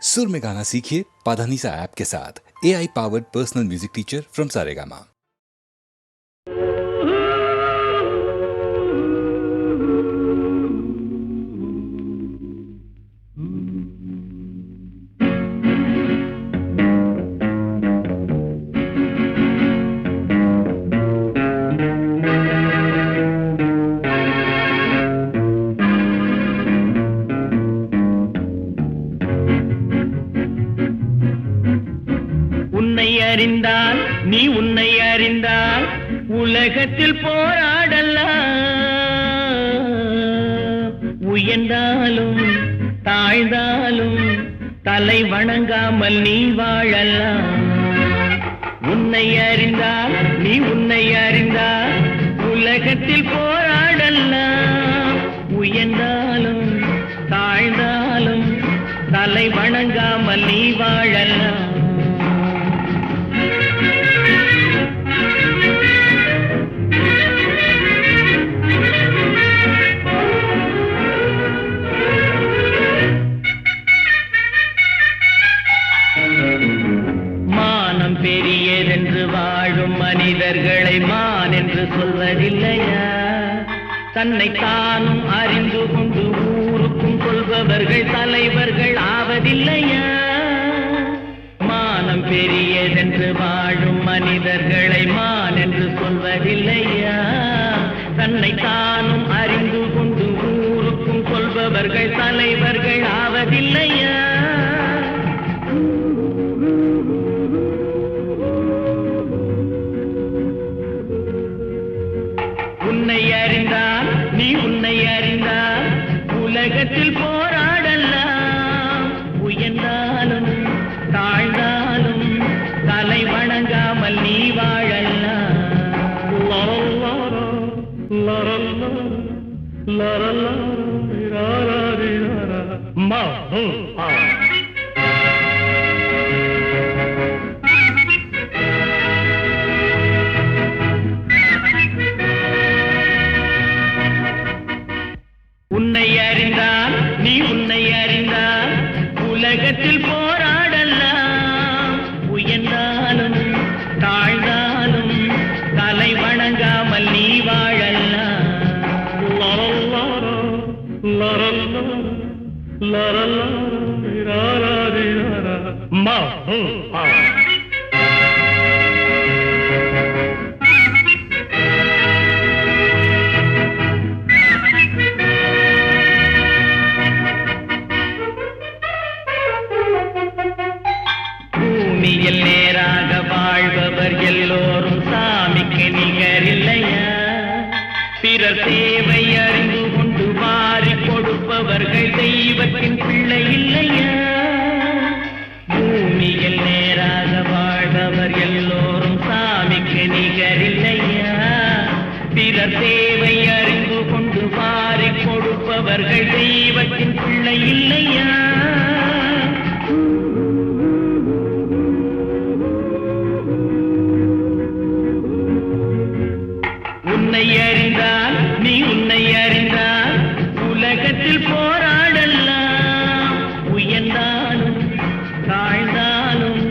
सुर में गाना सीखिए पाधानीसा ऐप के साथ। AI powered personal music teacher from Saregama. அறிந்தால் நீ உன்னை அறிந்தால் உலகத்தில் போராடலாம். உயர்ந்தாலும் தாழ்ந்தாலும் தலை வணங்காமல் நீ வாழலாம். உன்னை அறிந்தால் நீ உன்னை அறிந்தால் உலகத்தில் போராடலாம். உயர்ந்தாலும் தாழ்ந்தாலும் தலை வணங்காமல் நீ வாழலாம். பெரியதென்று வாழும் மனிதர்களை மான் என்று சொல்வதில்லையா? தன்னை தானும் அறிந்து கொண்டு ஊருக்கும் சொல்பவர்கள் தலைவர்கள் ஆவதில்லையா? மானம் பெரியதென்று வாழும் மனிதர்களை மான் என்று சொல்வதில்லையா? தன்னை தானும் அறிந்து கொண்டு ஊருக்கும் சொல்பவர்கள் தலைவர்கள் ஆவதில்லையா? உன்னை அறிந்தால் நீ உன்னை அறிந்தால் உலகத்தில் போராடலாம். உயர்ந்தாலும் தாழ்ந்தாலும் தலை வணங்காமல் நீ வாழலாம். உன்னை அறிந்தால் நீ உன்னை அறிந்தால் உலகத்தில் போராடலாம். உயர்ந்தாலும் தாழ்ந்தாலும் தலை வணங்காமல் நீ வாழலாம். பூமியில் நேராக வாழ்பவர் எல்லோரும் சாமிக்கு நிகரில்லையா? பிறர் தேவை அறிந்து கொண்டு வாரி கொடுப்பவர்கள் தெய்வத்தின் பிள்ளை இல்லையா? பூமியில் நேராக வாழ்பவர் எல்லோரும் சாமிக்கு நிகரில்லையா? பிறர் தேவை அறிந்து கொண்டு வாரி கொடுப்பவர்கள் தெய்வத்தின் பிள்ளை இல்லையா? உன்னை அறிந்தால் நீ உன்னை அறிந்தால் உலகத்தில் போராடலாம். உயர்ந்தாலும் தாழ்ந்தாலும்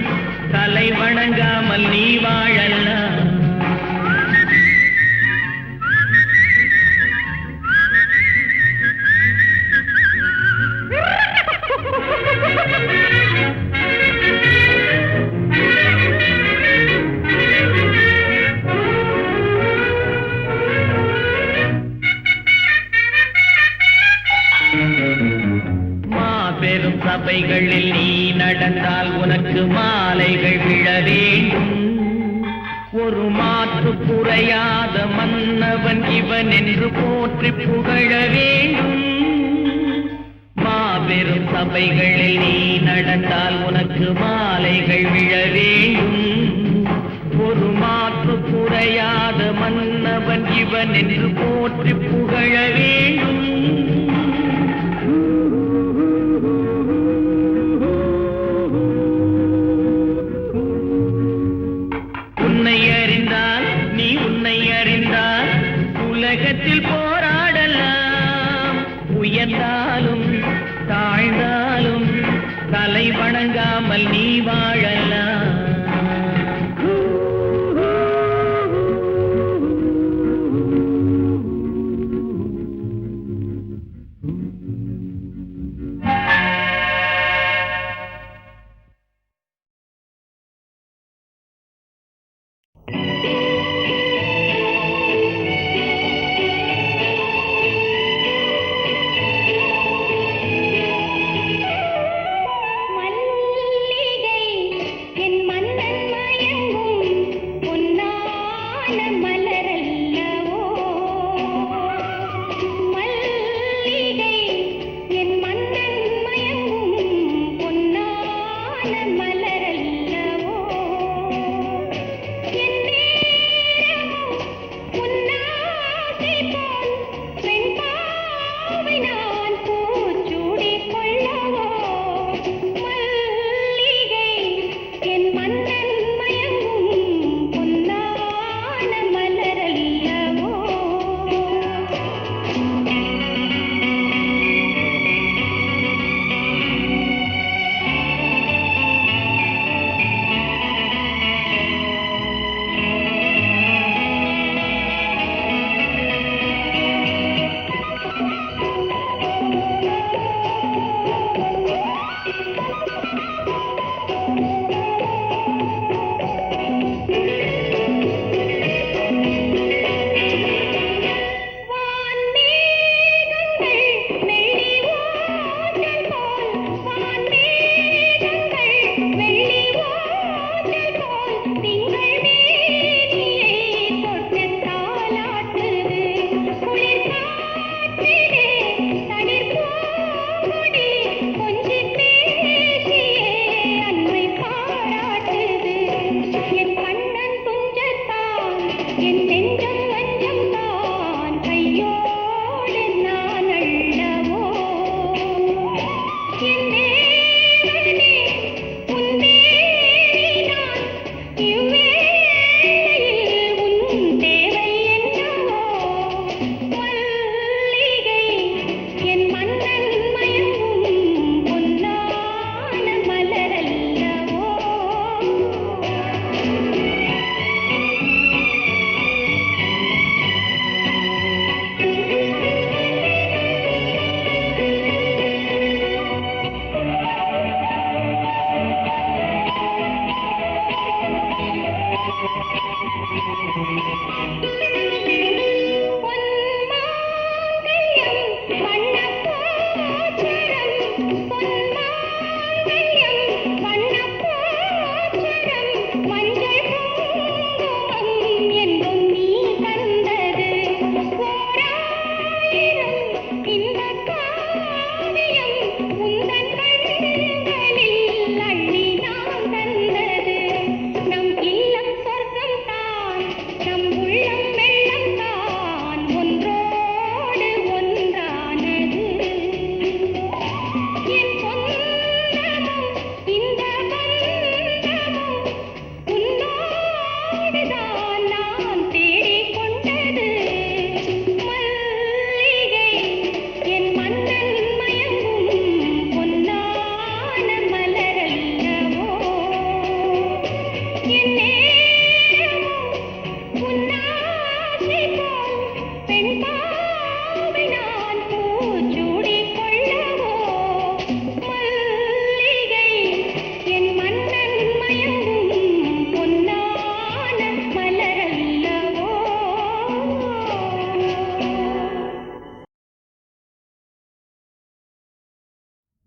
தலை வணங்காமல் நீ வாழலாம். மாபெரும் சபைகளில் நீ நடந்தால் உனக்கு மாலைகள் விழ வேண்டும். ஒரு மாற்று குறையாத மன்னவன் இவன் என்று போற்றி புகழ வேண்டும். மாபெரும் சபைகளில் நீ நடந்தால் உனக்கு மாலைகள் விழ வேண்டும். ஒரு மாற்று குறையாத மன்னவன் இவன் என்று போற்றி புகழ வேண்டும். உன்னை அறிந்தால் நீ உன்னை அறிந்தால் உலகத்தில் போராடலாம். உயர்ந்தாலும் தாழ்ந்தாலும் தலை வணங்காமல் நீ வாழலாம்.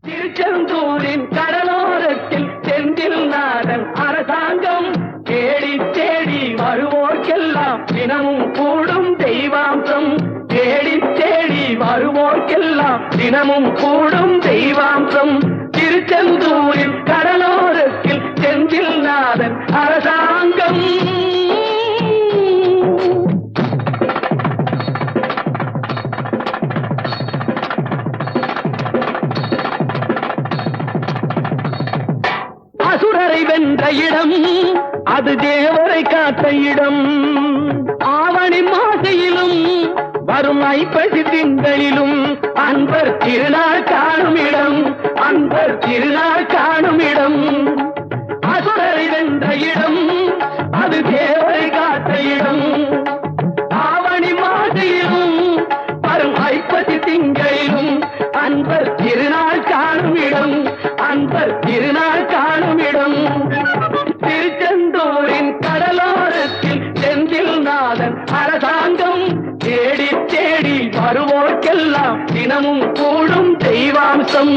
திருச்செந்தூரின் கடலோரத்தில் செந்தில் நாதன் அரசாங்கம் தேடி தேடி வருவோர்க்கெல்லாம் தினமும் கூடும் தெய்வாம்சம். தேடி தேடி வருவோர்க்கெல்லாம் தினமும் கூடும் தெய்வாம்சம். திருச்செந்தூரின் கடலோரத்தில் செந்தில் நாதன் அரசாங்கம். அசுரரை வென்ற இடம் அது தேவரை காத்த இடம். ஆவணி மாசையிலும் வரும் ஐப்பசி திங்களிலும் அன்பர் திருநாள் காணும் இடம், அன்பர் திருநாள் காணும் இடம். அசுரரை வென்ற இடம், அது தேவரை காத்த இடம். ஆவணி மாதத்திலும் வரும் ஐப்பசி திங்களிலும் அன்பர் திருநாள் காணும் இடம், அன்பர் திருநாள் காணும் இடம். திருச்செந்தூரின் கடலோரத்தில் செந்தில் நாதன் அரசாங்கம் தேடி தேடி வருவோர்க்கெல்லாம் தினமும் கூடும் தெய்வாம்சம்.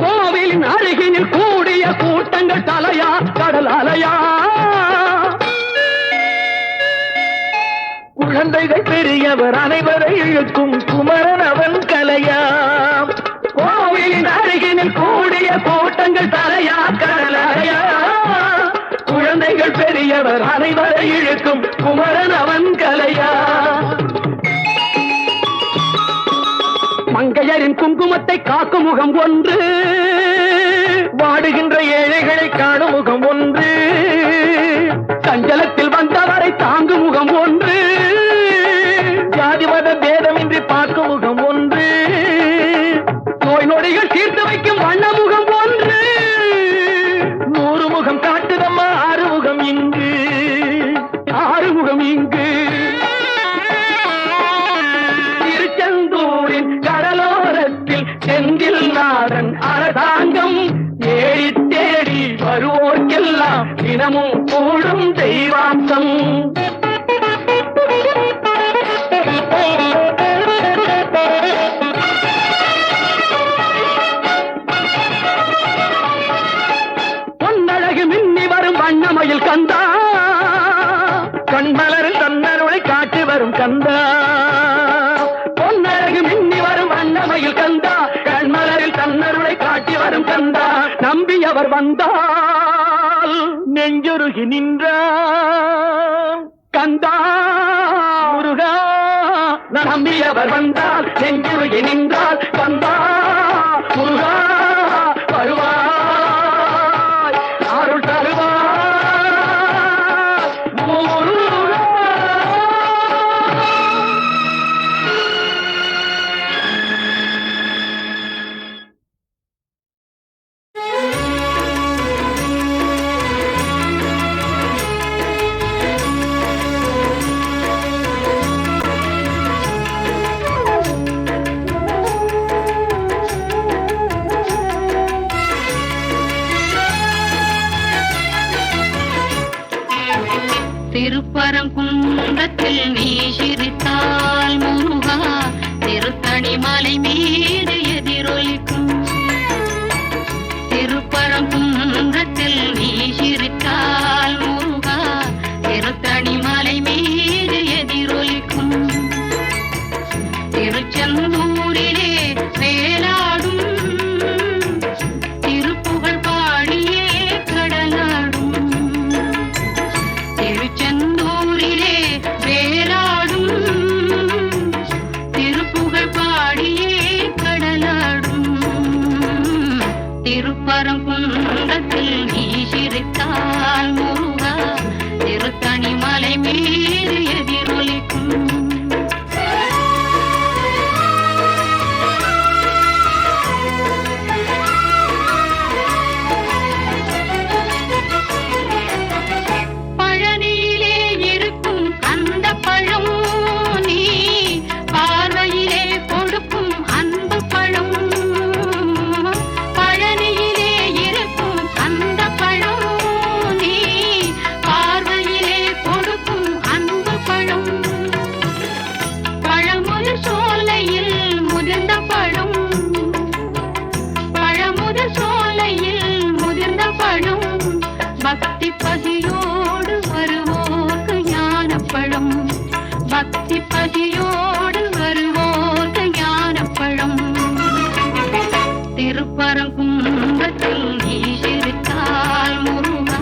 கோவிலின் அருகினில் கூடிய கூட்டங்கள் தலையா கடல் அலையா, குழந்தைகள் பெரியவர் அனைவரை இழுக்கும் குமரன் அவன் கலையா. கோவிலின் அருகினில் கூடிய கூட்டங்கள் தலையா கடலையா, குழந்தைகள் பெரியவர் அனைவரை இழுக்கும் குமரன் அவன் கலையா. மங்கையரின் குங்குமத்தை காக்கும் முகம் ஒன்று, வாடுகின்ற ஏழைகளை காணும் முகம் ஒன்று, சஞ்சலத்தில் வந்தவரை தாங்கும் முகம் ஒன்று, ஜாதி மத பேதமின்றி பார்க்கும் முகம் ஒன்று, நோய் நொடிகள் தீர்த்து வைக்கும் வண்ண முகம் ஒன்று. 100 முகம் காட்டுதம்மா ஆறுமுகம் இங்கு, ஆறுமுகம் இங்கு. திருச்செந்தூரின் கடலோரத்தில் செந்தில் நாதன் அரசாங்கம் தேடி தேடி வருவோர்க்கெல்லாம் தினமும் கூடும் தெய்வாம்சம். பொன்னழகு மின்னி வரும் வண்ணமயில் கந்தா, கண்மலரில் தன்னருளை காட்டி வரும் கந்தா. பொன்னழகு மின்னி வரும் வண்ணமயில் கந்தா, கண்மலரில் தன்னருளை காட்டி வரும் கந்தா. நம்பியவர் வந்தால் நெஞ்சுருகி நின்றான் கந்தா முருகா. நம்பியவர் வந்தால் நெஞ்சுருகி நின்றால் கந்தா முருகா. வருவாய் அருள் தருவாய் முருகா. திருப்பரங்குன்றத்தில் நீ சிரித்தால் முருகா, திருத்தணி மலை மீது எதிரொலிக்கும். திருப்பரங்குன்றத்தில் நீ சிரித்தால் முருகா, திருத்தணி மலை மீது எதிரொலிக்கும். திருச்செந்தூரிலே வேலாடும் திருப்புகழ் பாடியே கடலாடும். திருச்செந்தூரிலே வேலாடும் திருப்புகழ் பாடியே கடலாடும். திருப்பரங்குன்றத்தில் நீ சிரித்தால் முருகா, திருத்தணி மலை மீது எதிரொலிக்கும். பழனியிலே இருக்கும் அந்த பழம் நீ பார்வையிலே கொடுக்கும் அன்பு பழம். பழனியிலே இருக்கும் அந்த பழம் நீ பார்வையிலே கொடுக்கும் அன்பு பழம். பழமுதிர் சோலையில் முதிர்ந்த பழம், பழமுதிர் சோலையில் முதிர்ந்த பழம். பக்தி பசியோடு வருவோர்க்கு ஞானப்பழம், பக்தி பசியோடு வருவோர்க்கு ஞானப்பழம். திருப்பரங்குன்றத்தில் நீ சிரித்தால் முருகா,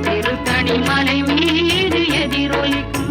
திருத்தணி மலை மீது எதிரொலிக்கும்.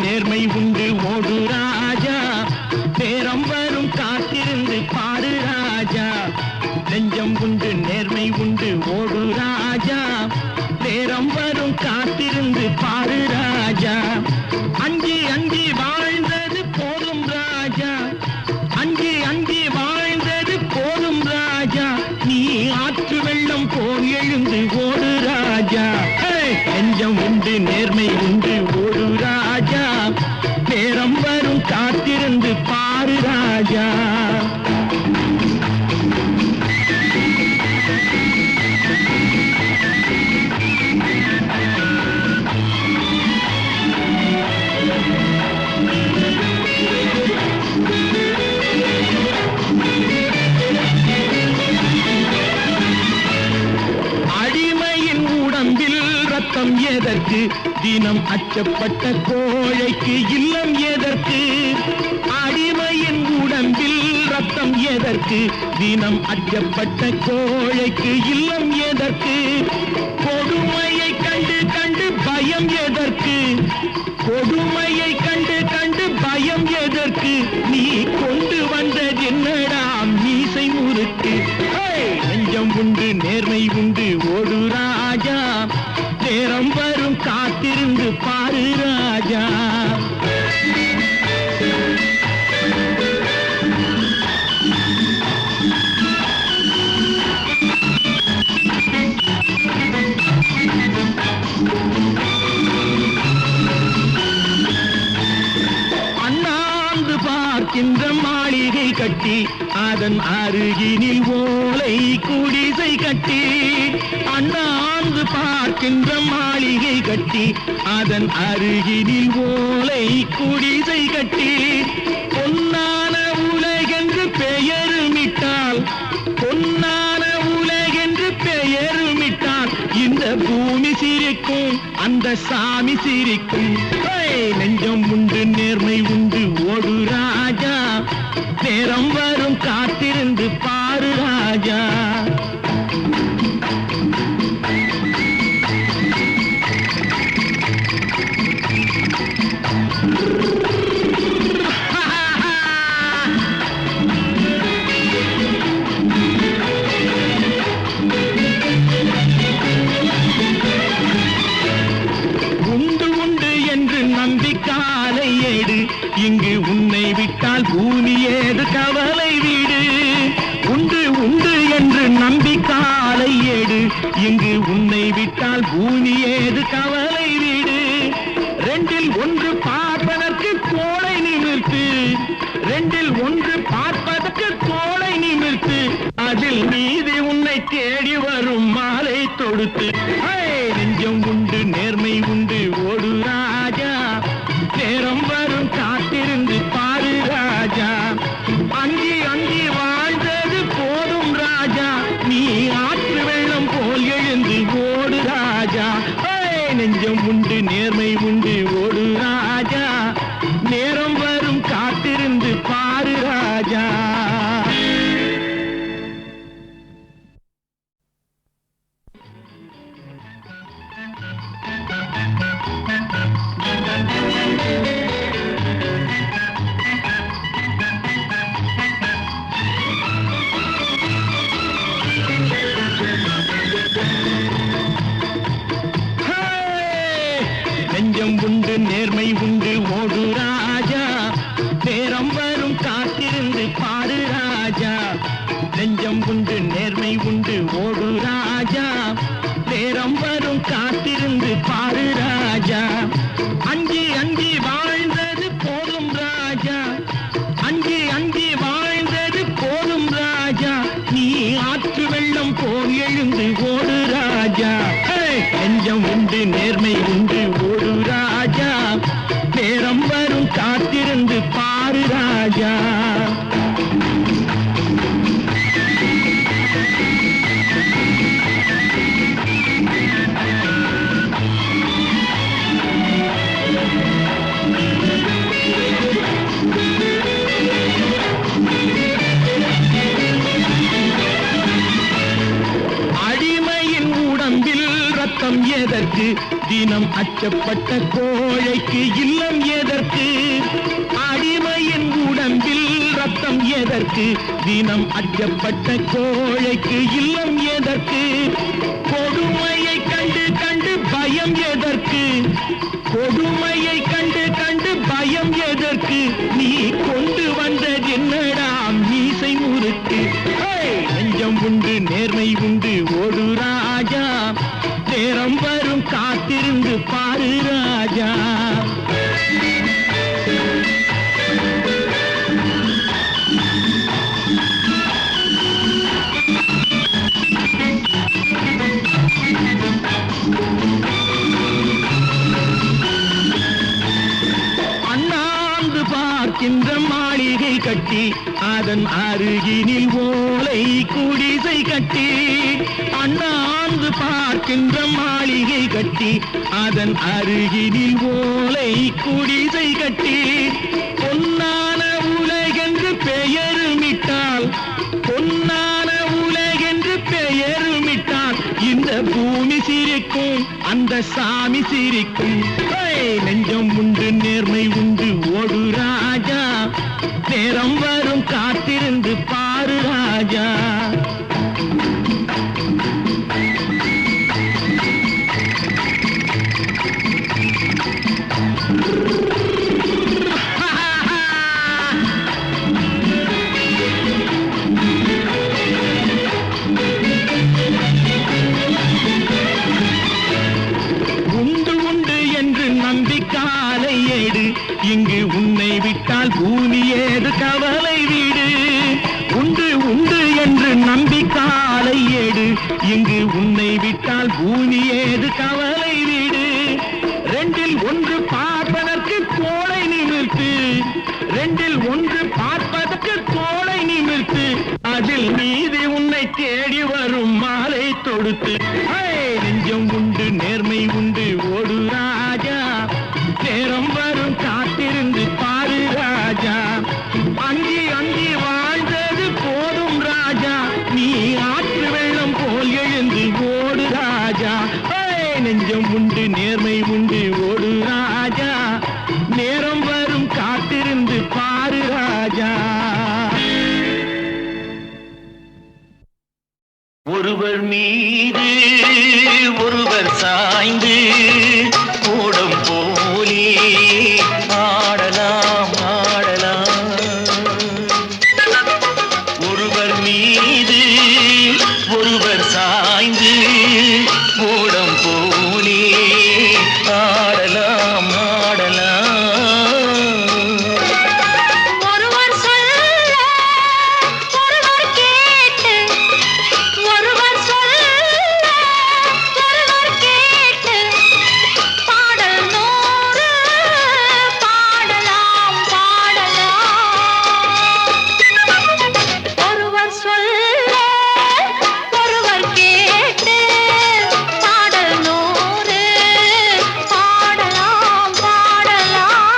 நேர்மை உண்டு ஓடு ராஜா, நேரம் வரும் காத்திருந்து பாரு ராஜா. நெஞ்சம் உண்டு நேர்மை உண்டு ஓடு ராஜா, நேரம் வரும் காத்திருந்து பாரு ராஜா. அஞ்சி அஞ்சி வாழ்ந்தது போதும் ராஜா, அஞ்சி அஞ்சி வாழ்ந்தது போதும் ராஜா. நீ ஆற்று வெள்ளம் போல் எழுந்து ஓடு ராஜா. நெஞ்சம் உண்டு நேர்மை உண்டு ஓடு ராஜா, நேரம் வரும் காத்திருந்து பாரு ராஜா. ரத்தம் எதற்கு, தினம் அச்சப்பட்ட கோழைக்கு இல்லம் எதற்கு? அடிமையின் உடம்பில் ரத்தம் எதற்கு, தினம் அச்சப்பட்ட கோழைக்கு இல்லம் எதற்கு? கொடுமையை கண்டு கண்டு பயம் எதற்கு, கொடுமையை கண்டு கண்டு பயம் எதற்கு? நீ கொண்டு வந்தது என்னடா மீசை முறுக்கு? நெஞ்சம் உண்டு நேர்மை உண்டு ஓடு ராஜா, நேரம் வரும் காத்திருந்து பாரு ராஜா. அண்ணாந்து பார்க்கின்ற மாளிகை கட்டி, அதன் அருகினில் ஓலை குடிசை கட்டி. அண்ணாந்து பார்க்கின்ற மாளிகை கட்டி, அதன் அருகினில் ஓலை குடிசை கட்டி. பொன்னான உலகென்று பெயருமிட்டால், பொன்னான உலகென்று பெயருமிட்டால், இந்த பூமி சிரிக்கும் அந்த சாமி சிரிக்கும். நெஞ்சம் உண்டு நேர்மை உண்டு ஓடு ராஜா, நேரம் வரும் காத்திருந்து பாரு ராஜா. உண்டு உண்டு என்று நம்பிக்காலை ஏடு, இங்கு உன்னை விட்டால் பூமி ஏது கவலை வீடு. உண்டு உண்டு என்று நம்பிக்காலை ஏடு, இங்கு உன்னை விட்டால் பூமி ஏது கவலை வீடு. ரெண்டில் ஒன்று பார்ப்பதற்கு கோளை நிமிர்த்து, ரெண்டில் ஒன்று பார்ப்பதற்கு கோளை நிமிர்த்து, அதில் மீதி உன்னை தேடி வரும் மாலை தொடுத்து. நெஞ்சம் உண்டு நேர்மை உண்டு ஓடு ராஜா, நேரம் வரும் காத்திருந்து பாரு ராஜா. அஞ்சி அஞ்சி வாழ்ந்தது போதும் ராஜா, நீ ஆற்று வெள்ளம் போல் எழுந்து ஓடு ராஜா. நெஞ்சம் உண்டு நேர்மை உண்டு ஓடு ராஜா, நேரம் வரும் காத்திருந்து பாரு ராஜா. நெஞ்சம் உண்டு நேர்மை உண்டு ஓடு ராஜா, நேரம் வரும் காத்திருந்து பாரு ராஜா. நெஞ்சம் உண்டு நேர்மை உண்டு ஓடு ராஜா, நேரம் வரும் காத்திருந்து பாரு ராஜா. அஞ்சி அஞ்சி வாழ்ந்தது போதும் ராஜா, அஞ்சி அஞ்சி வாழ்ந்தது போதும் ராஜா. நீ ஆற்று வெள்ளம் போல் எழுந்து ஓடு ராஜா. நெஞ்சம் உண்டு நேர்மை உண்டு ஓடு ராஜா, நேரம் வரும் காத்திருந்து பாரு ராஜா. ரத்தம் எதற்கு தினம் அச்சப்பட்ட கோழைக்கு இல்லம் எதற்கு அடிமையின் உடம்பில் ரத்தம் எதற்கு தினம் அச்சப்பட்ட கோழைக்கு இல்லம் எதற்கு கொடுமையை கண்டு கண்டு பயம் எதற்கு கொடுமையை கண்டு கண்டு பயம் எதற்கு நீ கொண்டு வந்தது என்னடா மீசை முறுக்கு நெஞ்சம் உண்டு நேர்மை உண்டு ஓடு ராஜா நேரம் வரும் காத்திருந்து பாரு ராஜா பார்க்கின்ற மாளிகை கட்டி அதன் அருகினில் ஓலை குடிசை கட்டி அண்ணாந்து பார்க்கின்ற மாளிகை கட்டி அதன் அருகினில் ஓலை குடிசை கட்டி பொன்னான உலகென்று பெயருமிட்டால் பொன்னான உலகென்று பெயருமிட்டால் இந்த பூமி சிரிக்கும் அந்த சாமி சிரிக்கும் நெஞ்சம் உண்டு நேர்மை உண்டு ஓடு ராஜா நேரம் வரும் காத்திருந்து பாரு ராஜா இங்கு உன்னை விட்டால் பூமி ஏது கவலை வீடு உண்டு உண்டு என்று நம்பிக்காலை ஏடு இங்கு உன்னை விட்டால் பூமி ஏது கவலை வீடு ரெண்டில் ஒன்று பார்ப்பதற்கு கோளை நிமிர்த்து ரெண்டில் ஒன்று பார்ப்பதற்கு கோளை நிமிர்த்து அதில் மீது உன்னை தேடி வரும் மாலை தொடுத்து நெஞ்சம் உண்டு நேர்மை உண்டு ஓடு ராஜா நேரம் வரும் காத்திருந்து பாரு ராஜா அங்கி அங்கி வாழ்ந்தது போதும் ராஜா நீ ஆற்று வெள்ளம் போல் எழுந்து ஓடு ராஜா நெஞ்சம் உண்டு நேர்மை உண்டு ஓடு ராஜா நேரம் வரும் காத்திருந்து பாரு ராஜா ஒருவர் மீது ஒருவர் சாய்ந்து கூடம் போலே ஆடலாம் ஆடலாம் ஒருவர் மீது ஒருவர் சாய்ந்து கூடம் போலே ஆடலாம் ஆடலாம் ஒருவர் சொல்ல ஒருவர் கேட்டு ஒருவர் சொல்ல ஒருவர் கேட்டு பாடல் நூறு பாடலாம் பாடலாம் ஒருவர் சொல்ல ஒருவர் கேட்டு பாடல் நூறு பாடலாம் பாடலாம்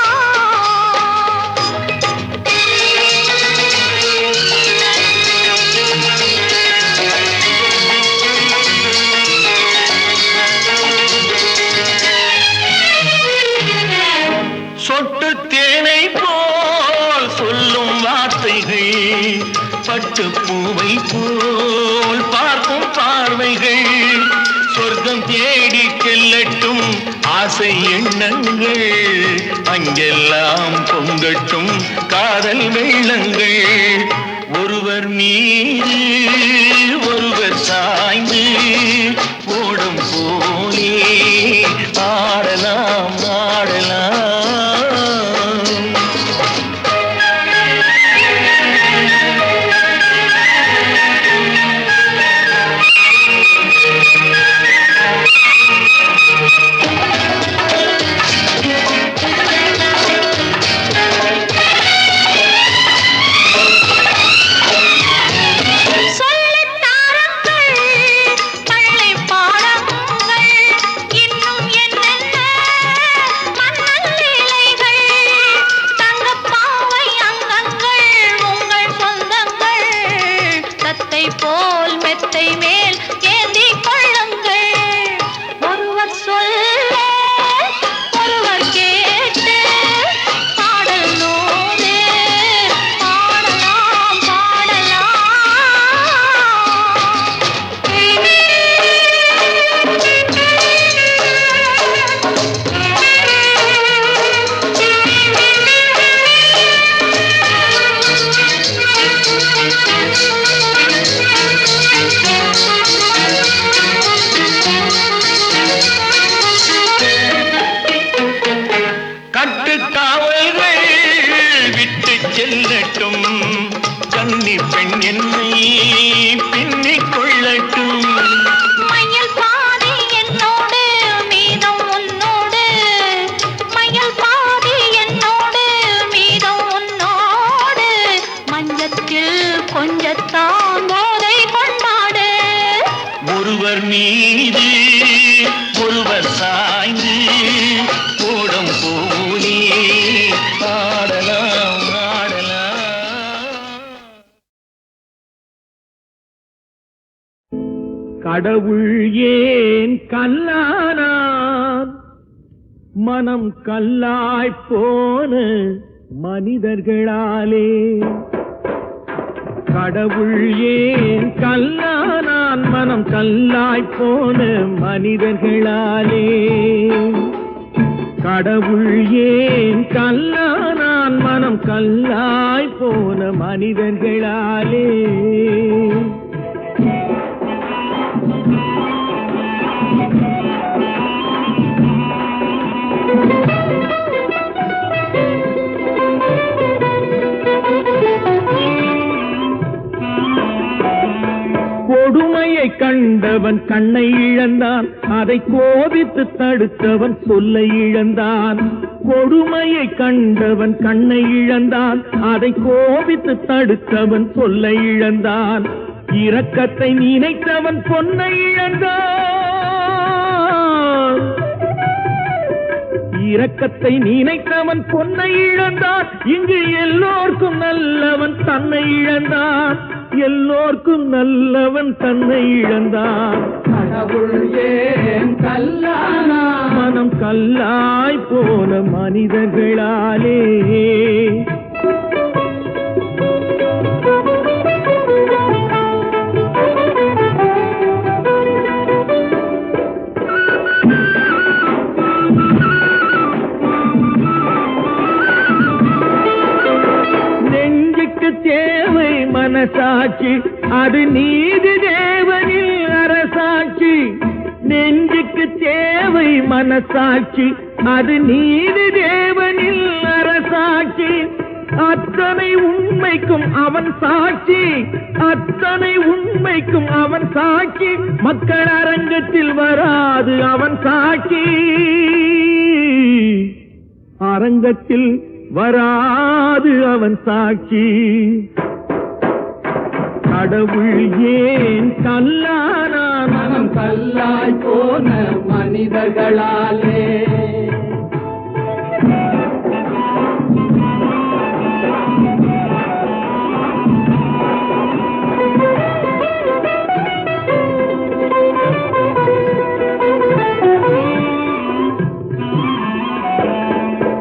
சொட்டு தேனை போல் சொல்லும் வார்த்தைகள் பட்டு பூவை போல் பார்க்கும் பார்வைகள் சொர்க்கம் தேடி செல்லட்டும் ஆசை எண்ணங்கள் அங்கெல்லாம் பொங்கட்டும் காதல் வெள்ளங்கள் ஒருவர் மீது ஒருவர் சாய்ந்து ஓடும் போலே ஆடலாம் ஆடலாம் சொல்லித் தாருங்கள் பள்ளி பாடம் கட்டுக்காவல்கள் விட்டு செல்லட்டும், கன்னி பெண் என்னை பின்னிக் கொள்ளட்டும். மயில் பாதி என்னோடு மீதம் உன்னோடு, மயில் பாதி என்னோடு மீதம் உன்னோடு, மஞ்சத்தில் கொஞ்சத்தான் போதை கொண்டாடு. ஒருவர் மீது ஒருவர் சாய்ந்து ஓடம் போலே ஆடலாம் ஆடலாம். கடவுள் ஏன் கல்லானான், மனம் கல்லாய்ப் போன மனிதர்களாலே. கடவுள் ஏன் கல்லானான், மனம் கல்லாய்ப் போன மனிதர்களாலே. கடவுள் ஏன் கல்லானான், மனம் கல்லாய்ப் போன மனிதர்களாலே. கொடுமையை கண்டவன் கண்ணை இழந்தான், அதை கோபித்து தடுத்தவன் சொல்லை இழந்தான். கொடுமையை கண்டவன் கண்ணை இழந்தான், அதை கோபித்து தடுத்தவன் சொல்லை இழந்தான். இரக்கத்தை நினைத்தவன் பொன்னை இழந்தான். இரக்கத்தை நினைத்தவன் பொன்னை இழந்தான். இங்கு எல்லோர்க்கும் நல்லவன் தன்னை இழந்தான், எல்லோர்க்கும் நல்லவன் தன்னை இழந்தான். கடவுள் ஏன் கல்லானா, மனம் கல்லாய் போன மனிதர்களாலே. தேவை மனசாட்சி, அது நீதி தேவனில் அரசாட்சி. நெஞ்சுக்கு தேவை மனசாட்சி, அது நீதி தேவனில் அரசாட்சி. அத்தனை உண்மைக்கும் அவன் சாட்சி, அத்தனை உண்மைக்கும் அவன் சாட்சி. மக்கள் அரங்கத்தில் வராது அவன் சாட்சி, அரங்கத்தில் வராது அவன் சாட்சி. கடவுள் ஏன் கல்லானான், மனம் கல்லாய் போன மனிதர்களாலே.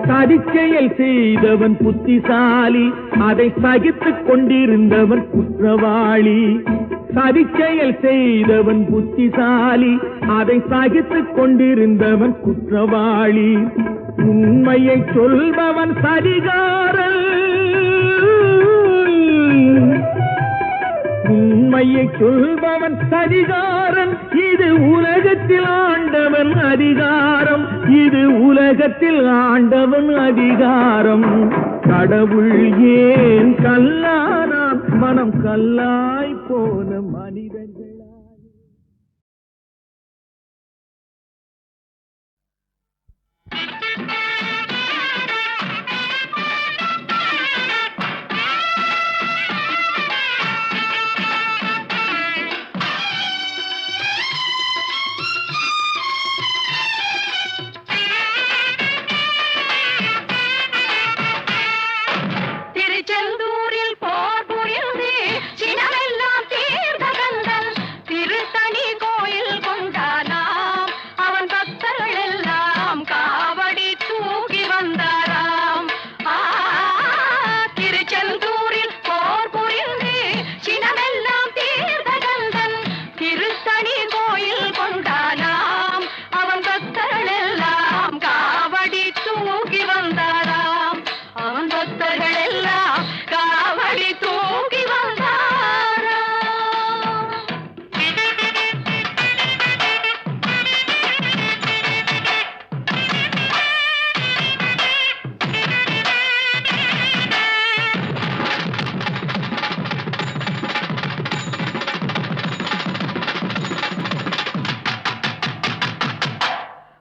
சதிச்செயல் செய்தவன் புத்திசாலி, அதை சகித்துக் கொண்டிருந்தவன் குற்றவாளி. சதிச்செயல் செய்தவன் புத்திசாலி, அதை சகித்துக் கொண்டிருந்தவன் குற்றவாளி. உண்மையை சொல்பவன் சதிகாரன், உண்மையை சொல்பவன் சதிகாரன். இது உலகத்தில் ஆண்டவன் அதிகாரம், இது உலகத்தில் ஆண்டவன் அதிகாரம். கடவுள் ஏன் கல்லானான், மனம் கல்லாய் போன மனிதர்களா. திருச்செந்தூரில் போர் புரிந்து சினமெல்லாம் தீர்ந்த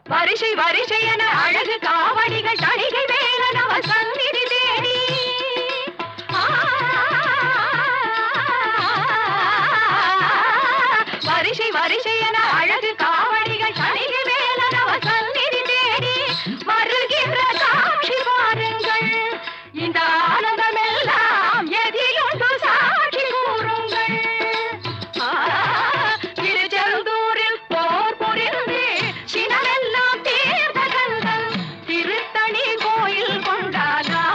வரிசை வரிசை என அழகு காவடிகள் தணிகை வேலன் அவர் சந்நிதி தேடி வரிசை வரிசை என அழகு காவடிகள் தணிகை வேலன் அவர் சந்நிதி தேடி வருகின்ற காட்சி பாருங்கள் இந்த ஆனந்தமெல்லாம் எதிலுண்டு சாட்சி கூறுங்கள் திருச்செந்தூரில் போர் புரிந்து சினமெல்லாம் தீர்த்த கந்தன் திருத்தணி கோயில் கொண்டாடா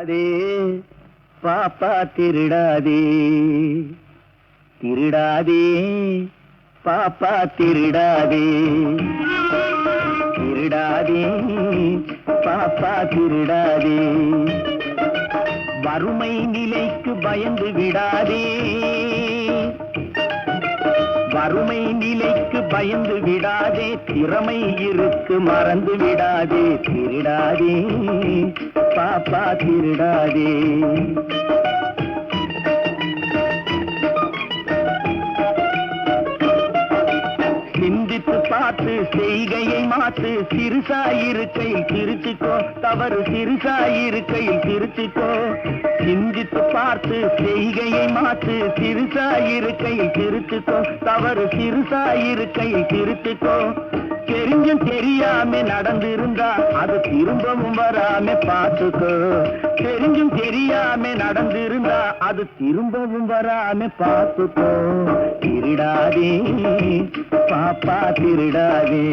திருடாதே பாப்பா திருடாதே திருடாதே பாப்பா திருடாதே திருடாதே பாப்பா திருடாதே வறுமை நிலைக்கு பயந்து விடாதே வறுமை நிலைக்கு பயந்து விடாதே திறமை இருக்கு மறந்து விடாதே திருடாதே பாப்பா திருடாதே சிந்தித்து பார்த்து செய்கையை மாற்று சிறுசாயிருக்கையில் திருச்சிக்கோ தவறு சிறுசாயிருக்கையில் திருச்சிக்கோ சிந்தித்து பார்த்து செய்கையை மாற்று சிறுசாயிருக்கையில் திருச்சிக்கோ தவறு சிறுசாயிருக்கையில் திருச்சிக்கோ தெரிஞ்சும் தெரியாம நடந்திருந்தா அது திரும்பவும் வராம பார்த்துக்கோ தெரிஞ்சும் தெரியாம நடந்திருந்தா அது திரும்பவும் வராம பார்த்துக்கோ திருடாதே பாப்பா திருடாதே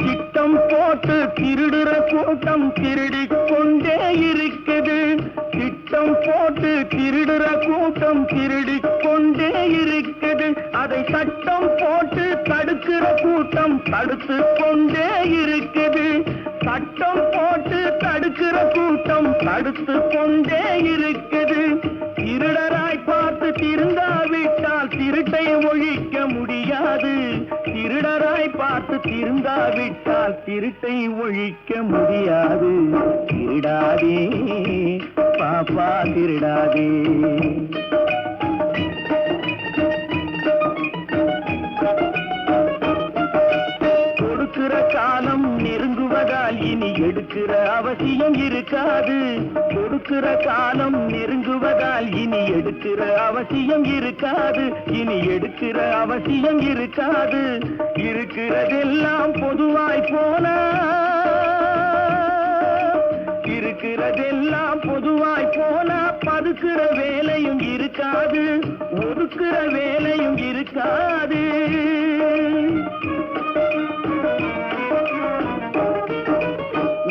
திட்டம் போட்டு திருடுற கூட்டம் திருடிக் கொண்டே இருக்குது திட்டம் போட்டு திருடுற கூட்டம் திருடிக் கொண்டே இருக்குது அதை சட்டம் போட்டு தடுக்கிற கூட்டம் தடுத்து கொண்டே இருக்குது சட்டம் போட்டு தடுக்கிற கூட்டம் தடுத்து கொண்டே இருக்குது திருடராய் பார்த்து திருந்தாவிட்டால் திருட்டை ஒழிக்க முடியாது திருடராய் பார்த்து திருந்தாவிட்டால் திருட்டை ஒழிக்க முடியாது திருடாதே பாப்பா திருடாதே கொடுக்கிற காலம் நெருங்குவதால் இனி எடுக்கிற அவசியம் இருக்காது கொடுக்கிற காலம் நெருங்குவதால் இனி எடுக்கிற அவசியம் இருக்காது இனி எடுக்கிற அவசியம் இருக்காது இருக்கிறதெல்லாம் பொதுவாய் போனா இருக்கிறதெல்லாம் பொதுவாய் போனா பதுக்கிற வேலையும் இருக்காது ஒதுக்குற வேலையும் இருக்காது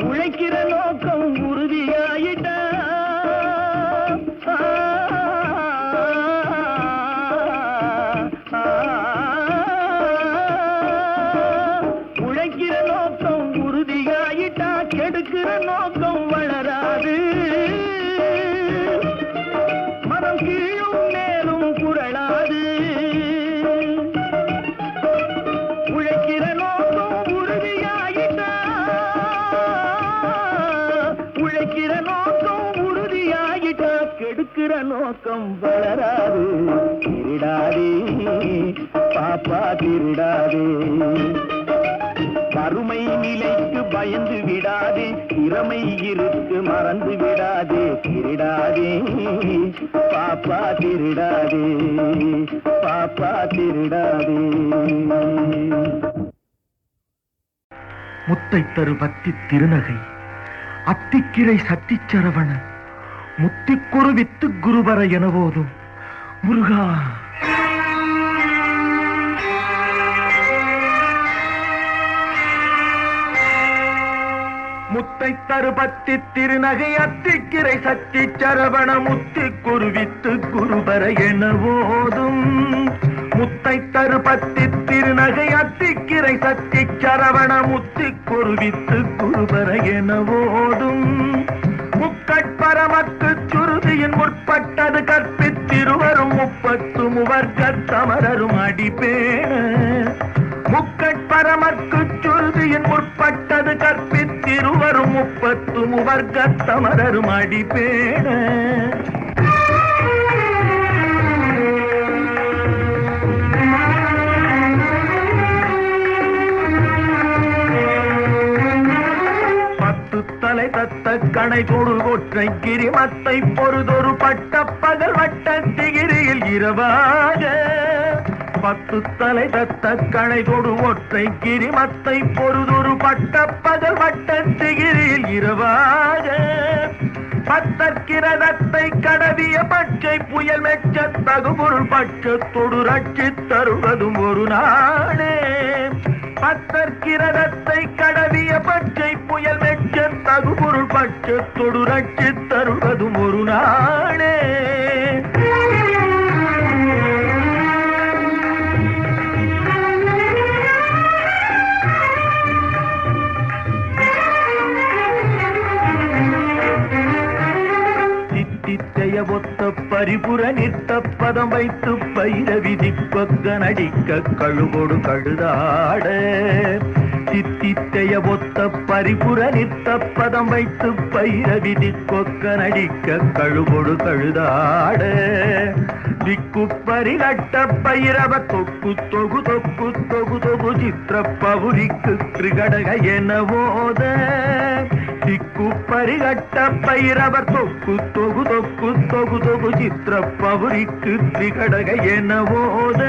உழைக்கிற நோக்கம் உறுதியாயிட்டா உழைக்கிற நோக்கம் உறுதியாயிட்டா கெடுக்கிற நோக்கம் வளராது மனம் கீழும் மேலும் குரலாது உழைக்கிற நோக்கம் உறுதியாயிட்டா உழைக்கிற நோக்கம் உறுதியாயிட்டா கெடுக்கிற நோக்கம் வளராது திருடாதே பாப்பா திருடாதே வறுமை நிலைக்கு பயந்து விடாதே திறமை இருக்கு மறந்து விடாதே திருடாதே பாப்பா திருடாதே பாப்பா திருடாதே முத்தை தரு பத்தி திருநகை அத்திக்கிரை சத்திச்சரவண முத்திக்குரு வித்து குருபர என போதும் முருகா முத்தை தருபத்தி திருநகை அத்திக்கிரை சத்தி சரவண முத்தி குருவித்து குருபர என போதும் முத்தை தருபத்தி திருநகை அத்திக்கிரை சத்தி சரவண முத்தி குருவித்து குருபர என போதும் முக்கட்பரமக்கு சுருதியின் முற்பட்டது கற்பித்திருவரும் 30 முவர்க்கத் தமரரும் அடிப்பேண முக்கட்பரமற்கு சுருதியின் முற்பட்டது கற்பித்திருவரும் 30 முவர்க்கத் தமரரும் அடிப்பேண தலை தத்த கணை தொடு ஒற்றை கிரிமத்தை பொறுதொரு பட்ட பகல் வட்ட திகிரியில் இரவாக 10 தலை தத்த கணை தொடு ஒற்றை கிரிமத்தை பொறுதொரு பட்ட பகல் வட்ட திகிரியில் இரவாக பத்தற்கிரதத்தை கடவிய பச்சை புயல் மெச்ச தகுபொருள் பட்சத்தொடு ரட்சி தருவதும் ஒரு நாளே பத்தற்கிரதத்தை கடவிய பச்சை புயல் மெச்ச தகுபொருள் பட்சத்தொடு ரட்சித் தருவதும் ஒரு நாளே. தித்தித்தைய ஒத்த பரிபுர நித்த பதம் வைத்து பயிர விதிப்பக்க நடிக்க கழுகொடு கழுதாட. தித்தித்தைய ஒத்த பரிபுர நித்த பதம் வைத்து பயிர விதிப்பக்க நடிக்க கழுகொடு கழுதாட. திக்கு பரிகட்ட பைரவ தொக்கு தொகு தொக்கு தொகு தொகு சித்திர பவுரிக்கு கிருகடக எனவோத. திக்கு பரிகட்ட பைரவர் தொக்கு தொகு தொக்கு தொகு தொகு சித்திர பவுரிக்கு திரிகடக எனவோத.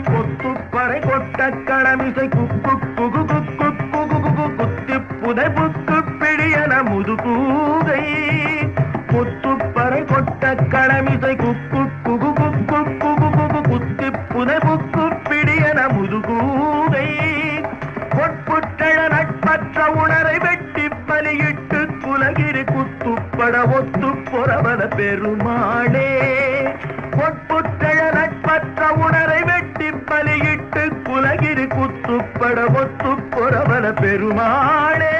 கொத்துப்பறை கொட்ட கடமிசை குக்கு குகு குக்கு குகு குகு குத்தி புதை புக்கு பிடியன முதுகூகை. கொத்துப்பறை கொட்ட கடமிசை குக்கு குகு குக்கு குகு குகு குத்தி புதை புக்கு பிடியன முதுகூகை. பொற்புற்றழ நட்பற்ற உணரை வெட்டி பலியிட்டு குலகிரி குத்துப்பட ஒத்து பொறவன பெருமாளே. பொற்புற்றழ நட்பற்ற உணரை வெட்டி பலியிட்டு குலகிரி குத்துப்பட ஒத்து பொறவன பெருமாளே.